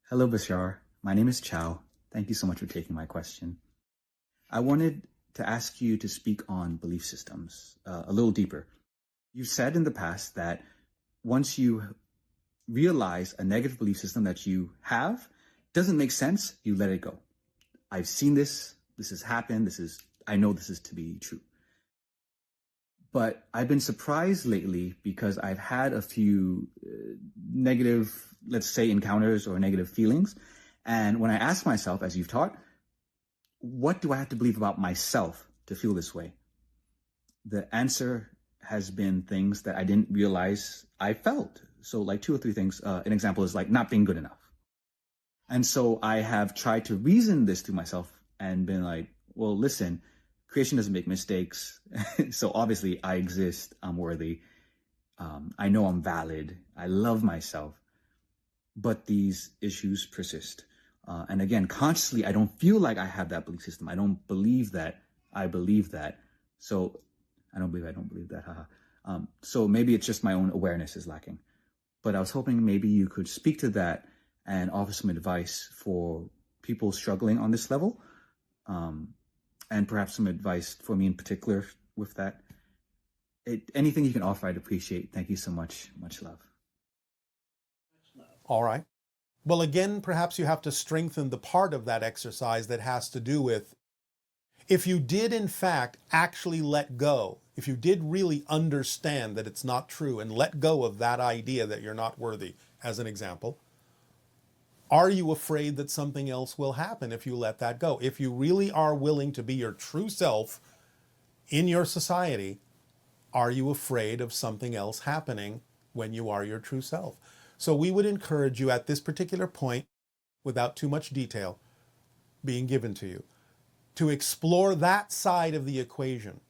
Hello, Bashar. My name is Chow. Thank you so much for taking my question. I wanted to ask you to speak on belief systems a little deeper. You've said in the past that once you realize a negative belief system that you have doesn't make sense, you let it go. I've seen this. This has happened. I know this is to be true. But I've been surprised lately because I've had a few negative, let's say, encounters or negative feelings. And when I ask myself, as you've taught, what do I have to believe about myself to feel this way? The answer has been things that I didn't realize I felt. So like two or three things. An example is like not being good enough. And so I have tried to reason this to myself and been like, well, listen, creation doesn't make mistakes. So obviously I exist, I'm worthy. I know I'm valid. I love myself, but these issues persist. And again, consciously, I don't feel like I have that belief system. I don't believe that I believe that. So I don't believe that. So maybe it's just my own awareness is lacking. But I was hoping maybe you could speak to that and offer some advice for people struggling on this level. And perhaps some advice for me in particular with that. Anything you can offer, I'd appreciate. Thank you so much. Much love. All right. Well, again, perhaps you have to strengthen the part of that exercise that has to do with if you did, in fact, actually let go, if you did really understand that it's not true and let go of that idea that you're not worthy, as an example, are you afraid that something else will happen if you let that go? If you really are willing to be your true self in your society, are you afraid of something else happening when you are your true self? So we would encourage you at this particular point, without too much detail being given to you, to explore that side of the equation.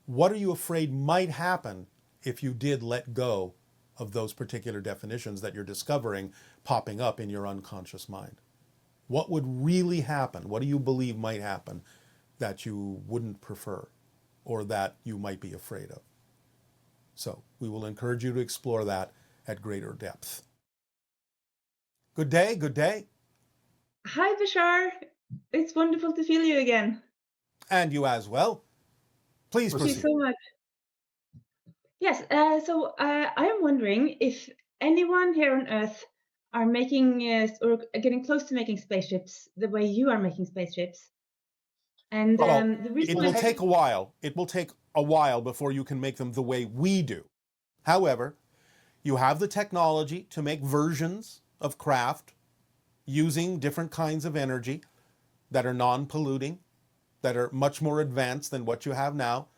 What are you afraid might happen if you did let go of those particular definitions that you're discovering popping up in your unconscious mind? What would really happen? What do you believe might happen that you wouldn't prefer or that you might be afraid of? So we will encourage you to explore that at greater depth. Good day, good day. Hi, Bashar. It's wonderful to feel you again. And you as well. Please Thank you proceed. so much. Yes, so I am wondering if anyone here on Earth are making or getting close to making spaceships the way you are making spaceships. And Well, the reason it will take a while. It will take a while before you can make them the way we do. However, you have the technology to make versions of craft using different kinds of energy that are non-polluting, that are much more advanced than what you have now.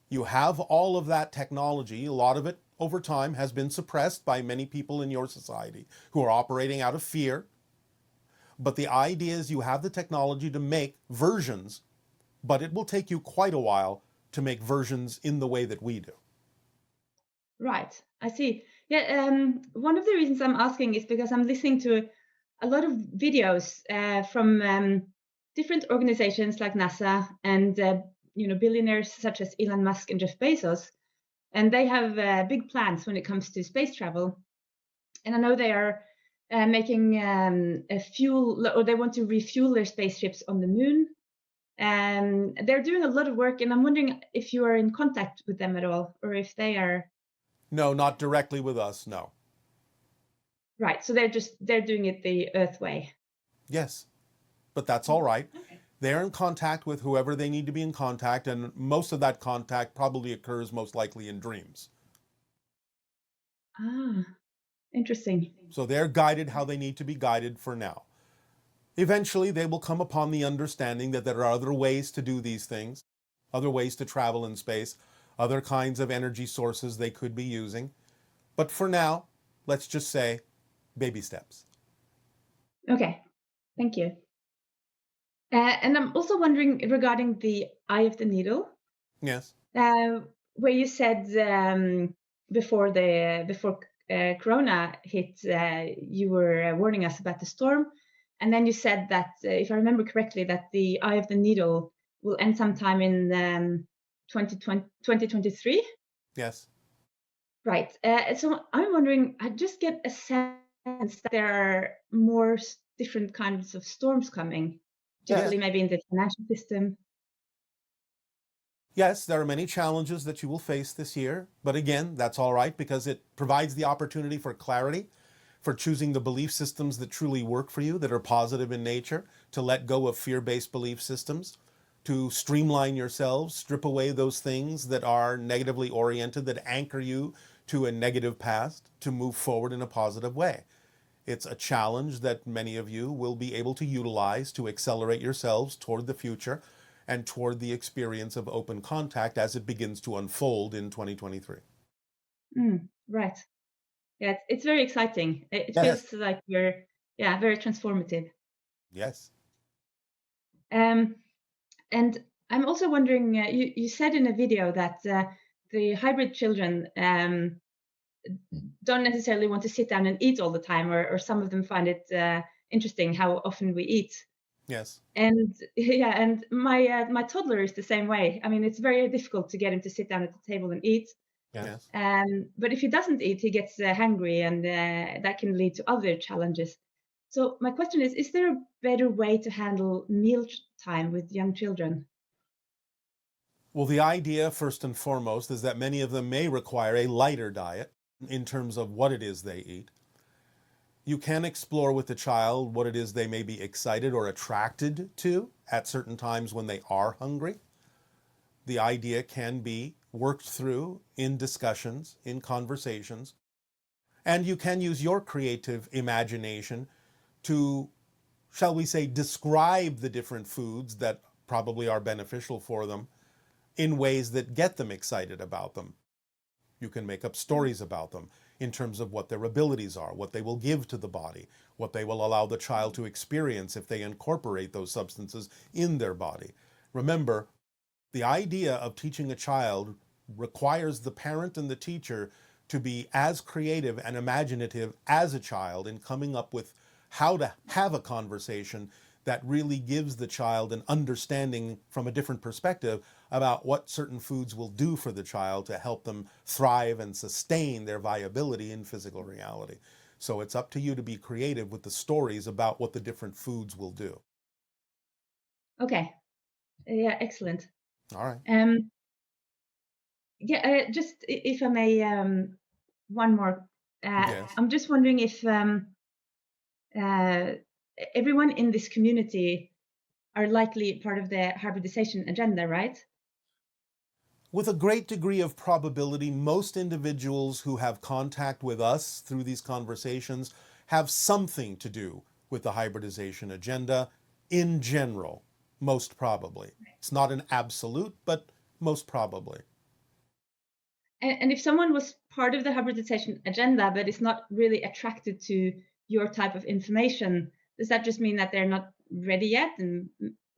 You have all of that technology. A lot of it over time has been suppressed by many people in your society who are operating out of fear. But the idea is you have the technology to make versions, but it will take you quite a while to make versions in the way that we do. Right, I see. Yeah, one of the reasons I'm asking is because I'm listening to a lot of videos from different organizations like NASA and billionaires such as Elon Musk and Jeff Bezos, and they have big plans when it comes to space travel. And I know they are making a fuel, or they want to refuel their spaceships on the moon. And they're doing a lot of work, and I'm wondering if you are in contact with them at all, or if they are. No, not directly with us, no. Right, so they're doing it the Earth way. Yes, but that's all right. Okay. They're in contact with whoever they need to be in contact, and most of that contact probably occurs most likely in dreams. Ah, interesting. So they're guided how they need to be guided for now. Eventually, they will come upon the understanding that there are other ways to do these things, other ways to travel in space, other kinds of energy sources they could be using. But for now, let's just say baby steps. Okay, thank you. And I'm also wondering regarding the eye of the needle. Yes. Where you said before Corona hit, you were warning us about the storm, and then you said that, if I remember correctly, that the eye of the needle will end sometime in 2023. Yes. Right. So I'm wondering, I just get a sense that there are more different kinds of storms coming, Yes. particularly maybe in the financial system. Yes, there are many challenges that you will face this year, but again, that's all right because it provides the opportunity for clarity, for choosing the belief systems that truly work for you, that are positive in nature, to let go of fear-based belief systems, to streamline yourselves, strip away those things that are negatively oriented, that anchor you to a negative past, to move forward in a positive way. It's a challenge that many of you will be able to utilize to accelerate yourselves toward the future and toward the experience of open contact as it begins to unfold in 2023. Right. Yeah, it's very exciting. It Yes. feels like we're, very transformative. Yes. And I'm also wondering, you said in a video that the hybrid children don't necessarily want to sit down and eat all the time, or some of them find it interesting how often we eat. Yes. And and my toddler is the same way. I mean, it's very difficult to get him to sit down at the table and eat. Yes. But if he doesn't eat, he gets hungry, and that can lead to other challenges. So my question is there a better way to handle meal time with young children? Well, the idea, first and foremost, is that many of them may require a lighter diet in terms of what it is they eat. You can explore with the child what it is they may be excited or attracted to at certain times when they are hungry. The idea can be worked through in discussions, in conversations, and you can use your creative imagination to, shall we say, describe the different foods that probably are beneficial for them in ways that get them excited about them. You can make up stories about them in terms of what their abilities are, what they will give to the body, what they will allow the child to experience if they incorporate those substances in their body. Remember, the idea of teaching a child requires the parent and the teacher to be as creative and imaginative as a child in coming up with how to have a conversation that really gives the child an understanding from a different perspective about what certain foods will do for the child to help them thrive and sustain their viability in physical reality. So it's up to you to be creative with the stories about what the different foods will do. Okay. Yeah, excellent. All right. Just if I may, one more. Yes. I'm just wondering if everyone in this community are likely part of the hybridization agenda, right? With a great degree of probability, most individuals who have contact with us through these conversations have something to do with the hybridization agenda in general, most probably. It's not an absolute, but most probably. And if someone was part of the hybridization agenda but is not really attracted to your type of information, does that just mean that they're not ready yet and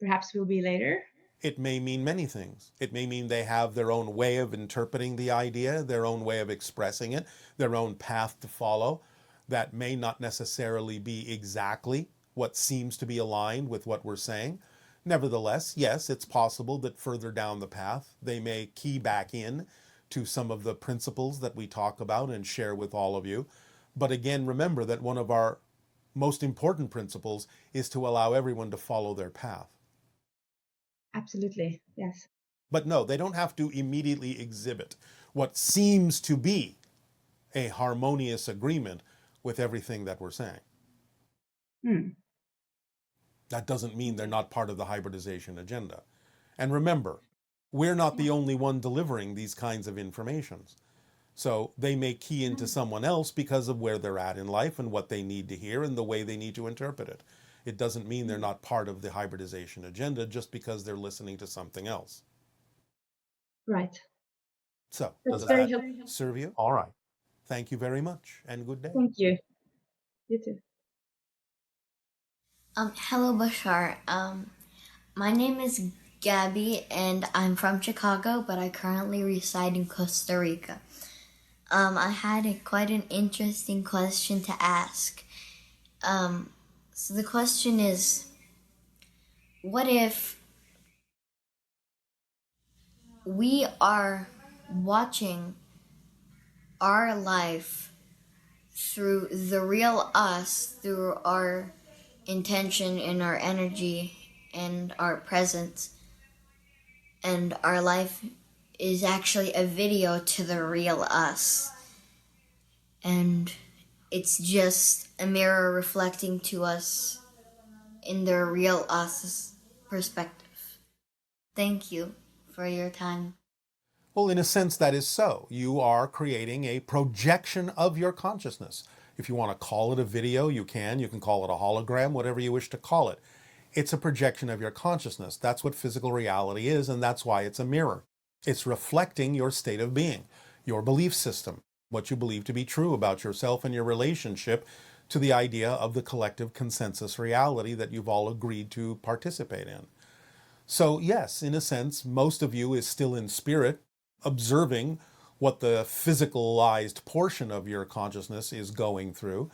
perhaps will be later? It may mean many things. It may mean they have their own way of interpreting the idea, their own way of expressing it, their own path to follow. That may not necessarily be exactly what seems to be aligned with what we're saying. Nevertheless, yes, it's possible that further down the path, they may key back in to some of the principles that we talk about and share with all of you. But again, remember that one of our most important principles is to allow everyone to follow their path. Absolutely, yes. But no, they don't have to immediately exhibit what seems to be a harmonious agreement with everything that we're saying. That doesn't mean they're not part of the hybridization agenda. And remember, we're not the only one delivering these kinds of informations. So they may key into someone else because of where they're at in life and what they need to hear and the way they need to interpret it. It doesn't mean they're not part of the hybridization agenda just because they're listening to something else. Right. So, That's does very that helpful. serve you? All right. Thank you very much and good day. Thank you. You too. Hello, Bashar. My name is Gabby, and I'm from Chicago, but I currently reside in Costa Rica. I had quite an interesting question to ask. So the question is, what if we are watching our life through the real us, through our intention and our energy and our presence. And our life is actually a video to the real us. And it's just a mirror reflecting to us in the real us perspective. Thank you for your time. Well, in a sense, that is so. You are creating a projection of your consciousness. If you want to call it a video, you can. You can call it a hologram, whatever you wish to call it. It's a projection of your consciousness. That's what physical reality is, and that's why it's a mirror. It's reflecting your state of being, your belief system, what you believe to be true about yourself and your relationship to the idea of the collective consensus reality that you've all agreed to participate in. So yes, in a sense, most of you is still in spirit, observing what the physicalized portion of your consciousness is going through,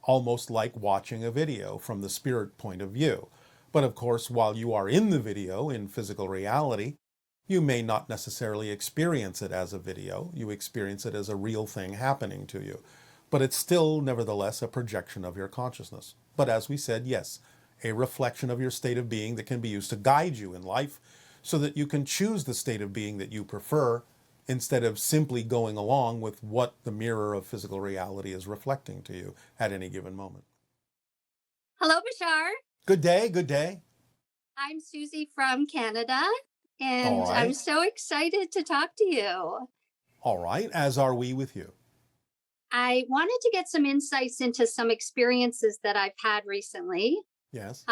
almost like watching a video from the spirit point of view. But of course, while you are in the video in physical reality, you may not necessarily experience it as a video. You experience it as a real thing happening to you. But it's still, nevertheless, a projection of your consciousness. But as we said, yes, a reflection of your state of being that can be used to guide you in life so that you can choose the state of being that you prefer instead of simply going along with what the mirror of physical reality is reflecting to you at any given moment. Hello, Bashar. Good day, good day. I'm Susie from Canada, and All right. I'm so excited to talk to you. All right, as are we with you. I wanted to get some insights into some experiences that I've had recently, Yes.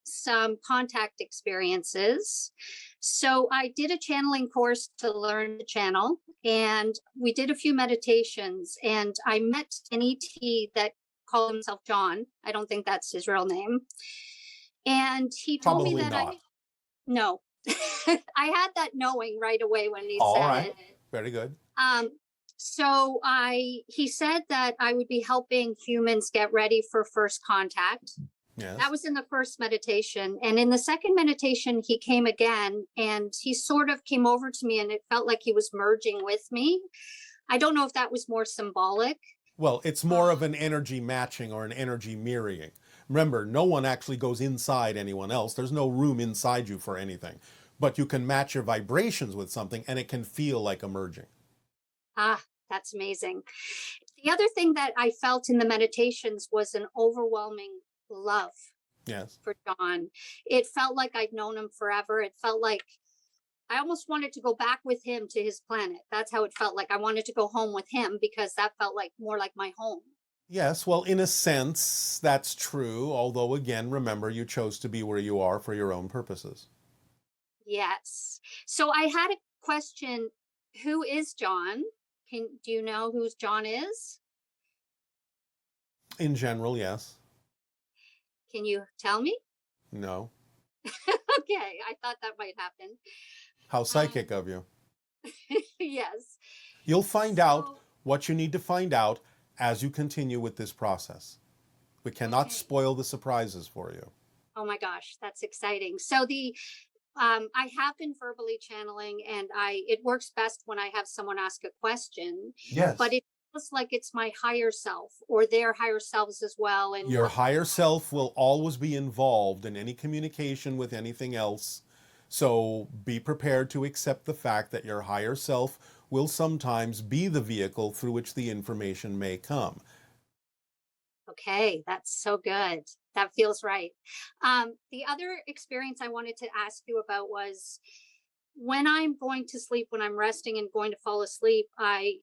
some contact experiences. So I did a channeling course to learn to channel, and we did a few meditations, and I met an ET that called himself John. I don't think that's his real name. And he told Probably me that not. no, I had that knowing right away when he All said right. it. Very good. So he said that I would be helping humans get ready for first contact. Yes. That was in the first meditation. And in the second meditation, he came again and he sort of came over to me and it felt like he was merging with me. I don't know if that was more symbolic. Well, it's more of an energy matching or an energy mirroring. Remember, no one actually goes inside anyone else. There's no room inside you for anything. But you can match your vibrations with something and it can feel like a merging. Ah, that's amazing. The other thing that I felt in the meditations was an overwhelming love Yes. for John. It felt like I'd known him forever. It felt like I almost wanted to go back with him to his planet. That's how it felt like. I wanted to go home with him because that felt like more like my home. Yes, well, in a sense, that's true. Although, again, remember, you chose to be where you are for your own purposes. Yes. So I had a question. Who is John? Do you know who John is? In general, yes. Can you tell me? No. Okay, I thought that might happen. How psychic of you. Yes. You'll find out what you need to find out as you continue with this process. We cannot Okay. spoil the surprises for you. Oh my gosh, that's exciting. So I have been verbally channeling, and it works best when I have someone ask a question. Yes. But it feels like it's my higher self or their higher selves as well. And Your higher self will always be involved in any communication with anything else. So be prepared to accept the fact that your higher self will sometimes be the vehicle through which the information may come. Okay, that's so good. That feels right. The other experience I wanted to ask you about was when I'm going to sleep, when I'm resting and going to fall asleep, I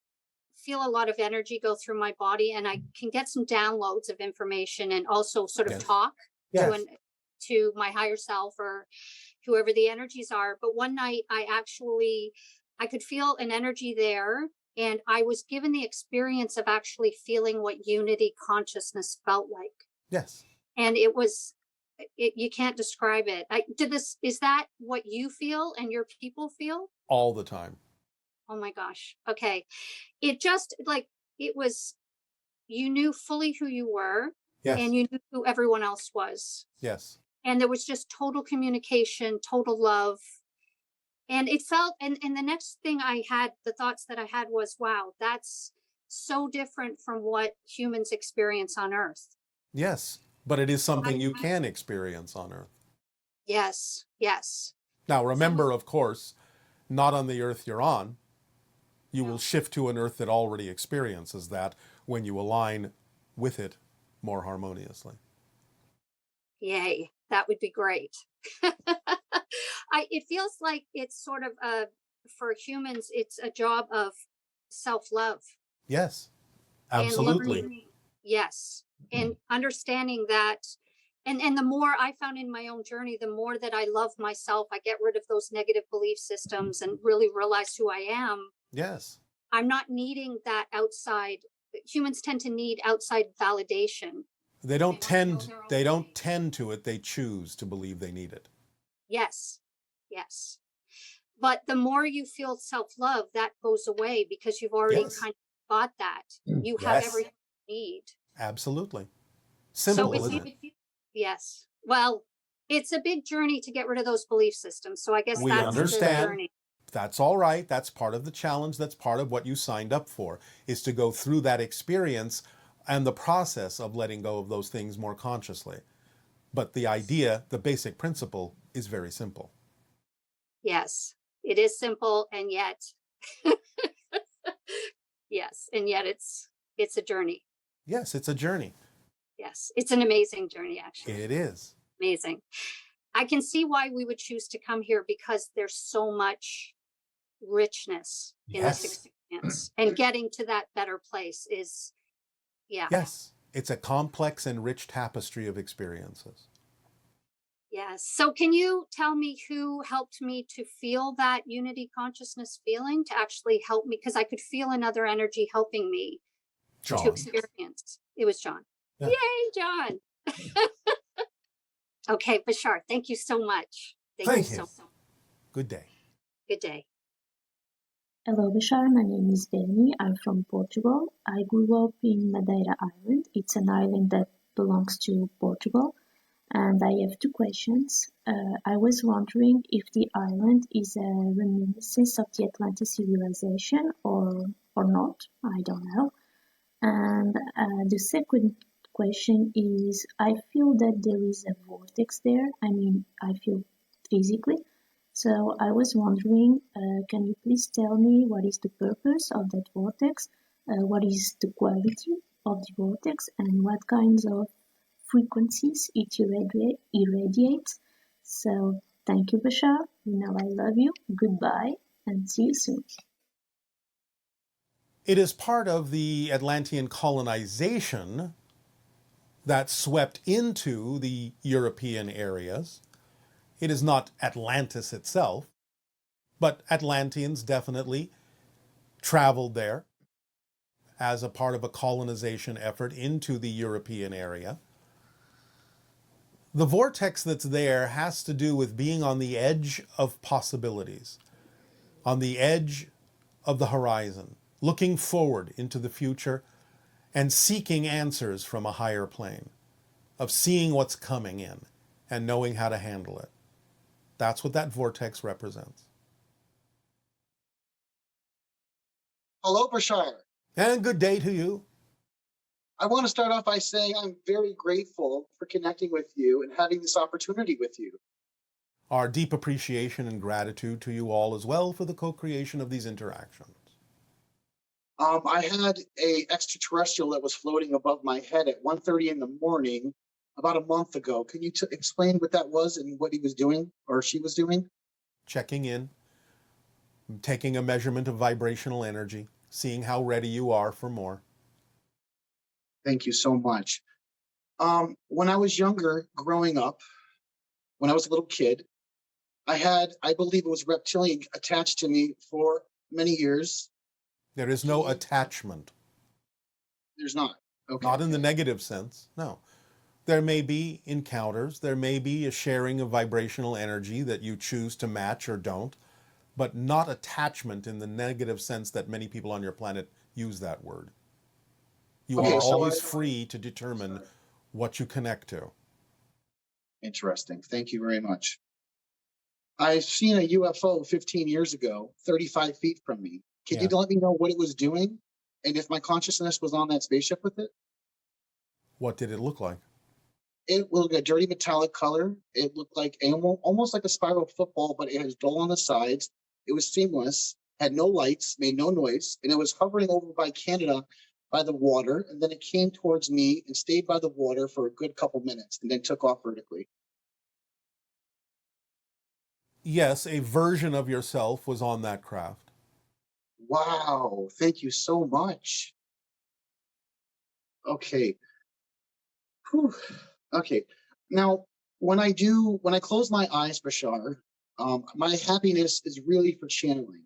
feel a lot of energy go through my body and I can get some downloads of information and also sort of Yes. talk Yes. to my higher self or whoever the energies are. But one night I could feel an energy there. And I was given the experience of actually feeling what unity consciousness felt like. Yes. And you can't describe it. Is that what you feel and your people feel? All the time. Oh my gosh. Okay. It just it was, you knew fully who you were. Yes. And you knew who everyone else was. Yes. And there was just total communication, total love. And it felt, and the next thing the thoughts that I had was, wow, that's so different from what humans experience on Earth. Yes. But it is So something you can experience on Earth. yes, yes. Now, remember, of course, not on the Earth you're on. You will shift to an Earth that already experiences that when you align with it more harmoniously. Yay, that would be great. It feels like it's sort of for humans, it's a job of self-love Yes, and absolutely. learning, yes, and understanding that. And the more I found in my own journey, the more that I love myself, I get rid of those negative belief systems and really realize who I am. Yes. I'm not needing that outside. Humans tend to need outside validation. They don't tend to it, they choose to believe they need it. Yes, yes. But the more you feel self-love, that goes away because you've already Yes. kind of got that. You have Yes. everything you need. Absolutely. So Simple, it's isn't it? yes. Well, it's a big journey to get rid of those belief systems. So I guess We that's the understand. journey. That's all right. That's part of the challenge. That's part of what you signed up for, is to go through that experience and the process of letting go of those things more consciously. But the idea, the basic principle, is very simple. Yes, it is simple, and yet, yes, and yet it's a journey. Yes, it's a journey. Yes, it's an amazing journey, actually. It is. Amazing. I can see why we would choose to come here because there's so much richness in this experience, and getting to that better place is, yeah. Yes, it's a complex and rich tapestry of experiences. Yes. So can you tell me who helped me to feel that unity consciousness feeling, to actually help me? Because I could feel another energy helping me to John. experience. It was John. Yeah. Yay, John. Okay, Bashar, thank you so much. Thank you. So much. Good day. Good day. Hello, Bashar. My name is Danny. I'm from Portugal. I grew up in Madeira Island. It's an island that belongs to Portugal. And I have two questions. I was wondering if the island is a reminiscence of the Atlantic civilization or not. I don't know. And the second question is, I feel that there is a vortex there. I mean, I feel physically. So I was wondering, can you please tell me what is the purpose of that vortex? What is the quality of the vortex, and what kinds of frequencies it irradiates? So thank you, Bashar. You know I love you. Goodbye, and see you soon. It is part of the Atlantean colonization that swept into the European areas. It is not Atlantis itself, but Atlanteans definitely traveled there as a part of a colonization effort into the European area. The vortex that's there has to do with being on the edge of possibilities, on the edge of the horizon, looking forward into the future and seeking answers from a higher plane, of seeing what's coming in and knowing how to handle it. That's what that vortex represents. Hello, Bashar. And good day to you. I want to start off by saying I'm very grateful for connecting with you and having this opportunity with you. Our deep appreciation and gratitude to you all as well for the co-creation of these interactions. I had a extraterrestrial that was floating above my head at 1:30 in the morning about a month ago. Can you explain what that was and what he was doing or she was doing? Checking in, taking a measurement of vibrational energy, seeing how ready you are for more. Thank you so much. When I was younger, growing up, when I was a little kid, I believe it was reptilian attached to me for many years. There is no attachment. There's not. Okay. Not in the negative sense, no. There may be encounters, there may be a sharing of vibrational energy that you choose to match or don't, but not attachment in the negative sense that many people on your planet use that word. You are always free to determine what you connect to. Interesting. Thank you very much. I've seen a UFO 15 years ago, 35 feet from me. Can you let me know what it was doing and if my consciousness was on that spaceship with it? What did it look like? It looked like a dirty metallic color. It looked like almost like a spiral football, but it has dull on the sides. It was seamless, had no lights, made no noise, and it was hovering over by Canada by the water. And then it came towards me and stayed by the water for a good couple minutes and then took off vertically. Yes, a version of yourself was on that craft. Wow. Thank you so much. Okay. Whew. Okay. Now, when I close my eyes, Bashar, my happiness is really for channeling.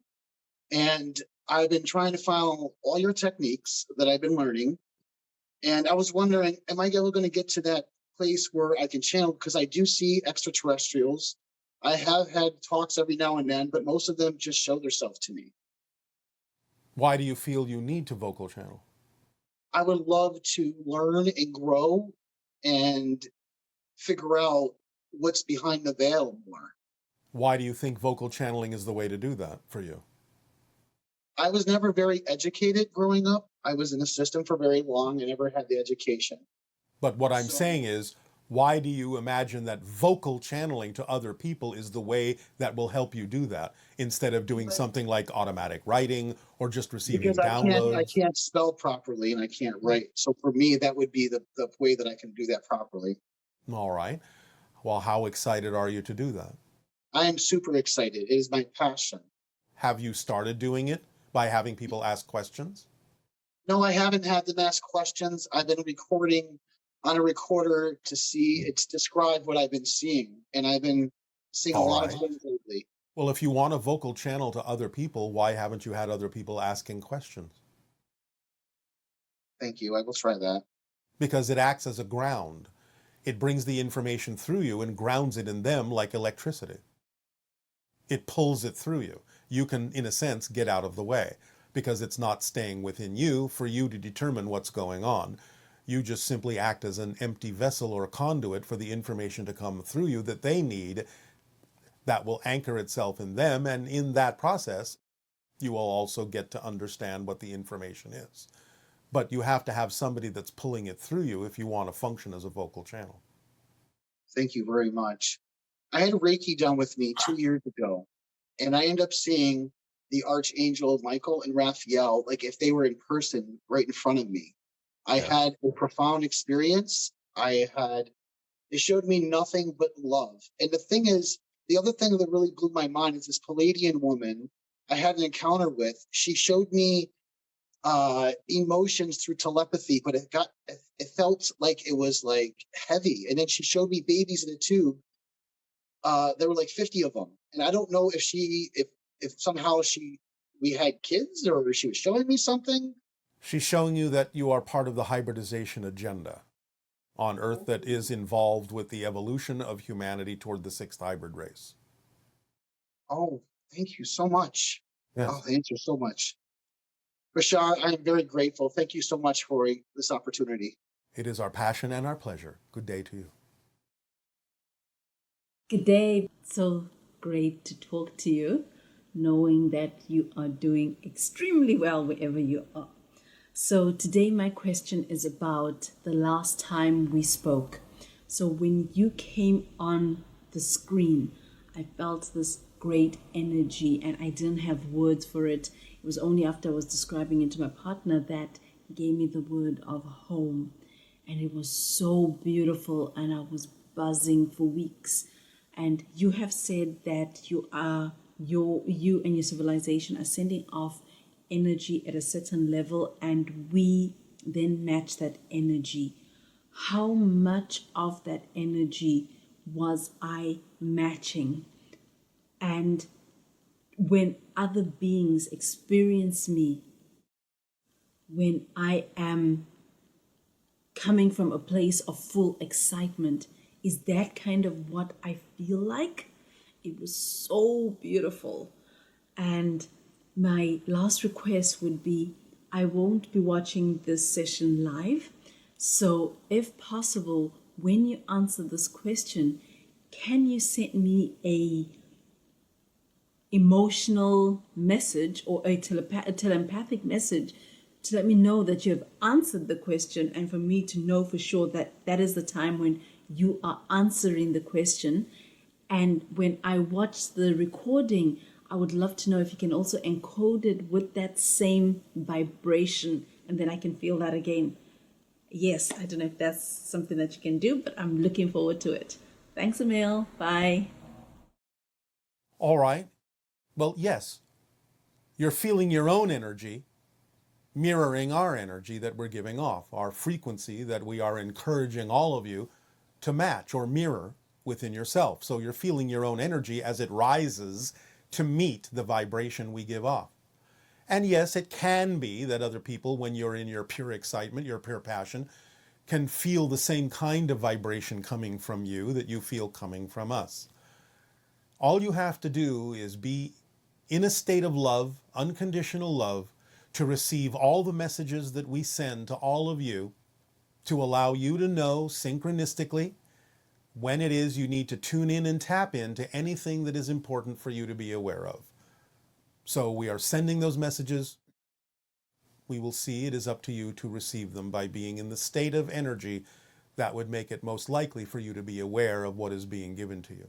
And I've been trying to follow all your techniques that I've been learning. And I was wondering, am I ever going to get to that place where I can channel? Because I do see extraterrestrials. I have had talks every now and then, but most of them just show themselves to me. Why do you feel you need to vocal channel? I would love to learn and grow and figure out what's behind the veil more. Why do you think vocal channeling is the way to do that for you? I was never very educated growing up. I was in the system for very long. I never had the education. But what I'm saying is, why do you imagine that vocal channeling to other people is the way that will help you do that, instead of doing something like automatic writing or just receiving downloads? I can't spell properly and I can't write. So for me, that would be the way that I can do that properly. All right. Well, how excited are you to do that? I am super excited. It is my passion. Have you started doing it by having people ask questions? No, I haven't had them ask questions. I've been recording on a recorder to describe what I've been seeing. And I've been seeing a lot of things lately. Well, if you want a vocal channel to other people, why haven't you had other people asking questions? Thank you. I will try that. Because it acts as a ground. It brings the information through you and grounds it in them like electricity. It pulls it through you. You can, in a sense, get out of the way because it's not staying within you for you to determine what's going on. You just simply act as an empty vessel or a conduit for the information to come through you that they need, that will anchor itself in them. And in that process, you will also get to understand what the information is. But you have to have somebody that's pulling it through you if you want to function as a vocal channel. Thank you very much. I had Reiki done with me 2 years ago, and I ended up seeing the Archangel Michael and Raphael like if they were in person right in front of me. I had a profound experience. It showed me nothing but love. And the thing is, the other thing that really blew my mind is this Palladian woman I had an encounter with. She showed me emotions through telepathy, but it felt like it was like heavy. And then she showed me babies in a tube. There were like 50 of them, and I don't know if somehow we had kids or she was showing me something. She's showing you that you are part of the hybridization agenda on Earth that is involved with the evolution of humanity toward the sixth hybrid race. Oh, thank you so much. Yes. Oh, thank you so much. Bashar, I am very grateful. Thank you so much for this opportunity. It is our passion and our pleasure. Good day to you. Good day. So great to talk to you, knowing that you are doing extremely well wherever you are. So today my question is about the last time we spoke. So when you came on the screen, I felt this great energy and I didn't have words for it. It was only after I was describing it to my partner that he gave me the word of home. And it was so beautiful and I was buzzing for weeks. And you have said that you and your civilization are sending off energy at a certain level and we then match that energy. How much of that energy was I matching? And when other beings experience me, when I am coming from a place of full excitement, is that kind of what I feel like? It was so beautiful. And my last request would be, I won't be watching this session live. So if possible, when you answer this question, can you send me a emotional message or a telepathic message to let me know that you have answered the question and for me to know for sure that that is the time when you are answering the question. And when I watch the recording, I would love to know if you can also encode it with that same vibration, and then I can feel that again. Yes, I don't know if that's something that you can do, but I'm looking forward to it. Thanks, Emil. Bye. All right. Well, yes, you're feeling your own energy mirroring our energy that we're giving off, our frequency that we are encouraging all of you to match or mirror within yourself. So you're feeling your own energy as it rises to meet the vibration we give off. And yes, it can be that other people, when you're in your pure excitement, your pure passion, can feel the same kind of vibration coming from you that you feel coming from us. All you have to do is be in a state of love, unconditional love, to receive all the messages that we send to all of you, to allow you to know synchronistically when it is you need to tune in and tap into anything that is important for you to be aware of. So we are sending those messages. We will see. It is up to you to receive them by being in the state of energy that would make it most likely for you to be aware of what is being given to you.